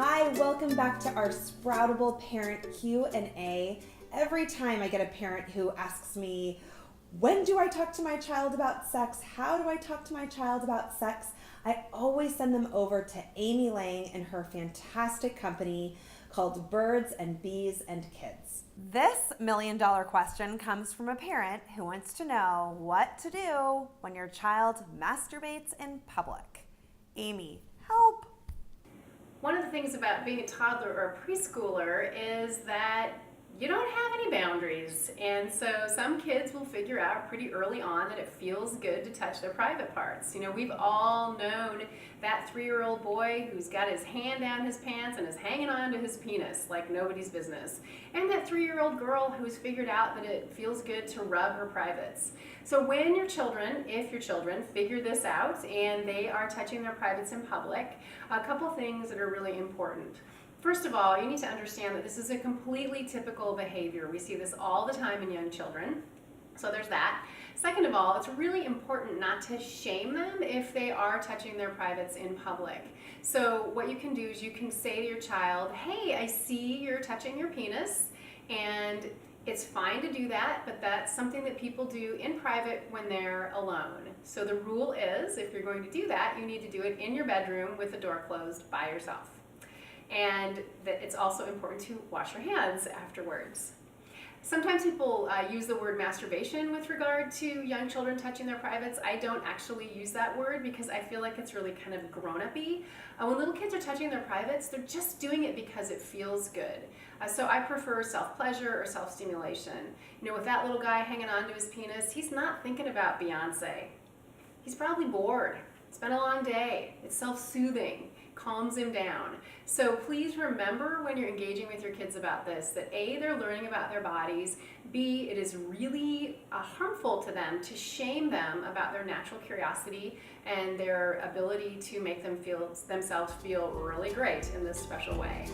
Hi, welcome back to our Sproutable Parent Q&A. Every time I get a parent who asks me, when do I talk to my child about sex? How do I talk to my child about sex? I always send them over to Amy Lang and her fantastic company called Birds and Bees and Kids. This million-dollar question comes from a parent who wants to know what to do when your child masturbates in public. Amy, help! One of the things about being a toddler or a preschooler is that you don't have any boundaries, and so some kids will figure out pretty early on that it feels good to touch their private parts. You know, we've all known that 3-year-old boy who's got his hand down his pants and is hanging on to his penis like nobody's business, and that 3-year-old girl who's figured out that it feels good to rub her privates. So when your children, if your children, figure this out and they are touching their privates in public, a couple things that are really important. First of all, you need to understand that this is a completely typical behavior. We see this all the time in young children. So there's that. Second of all, it's really important not to shame them if they are touching their privates in public. So what you can do is you can say to your child, hey, I see you're touching your penis, and it's fine to do that, but that's something that people do in private when they're alone. So the rule is, if you're going to do that, you need to do it in your bedroom with the door closed by yourself. And that it's also important to wash your hands afterwards. Sometimes people use the word masturbation with regard to young children touching their privates. I don't actually use that word because I feel like it's really kind of grown-up-y. When little kids are touching their privates, they're just doing it because it feels good. So I prefer self-pleasure or self-stimulation. You know, with that little guy hanging onto his penis, he's not thinking about Beyonce. He's probably bored. It's been a long day. It's self-soothing. Calms him down. So please remember when you're engaging with your kids about this that A, they're learning about their bodies, B, it is really harmful to them to shame them about their natural curiosity and their ability to make them themselves feel really great in this special way.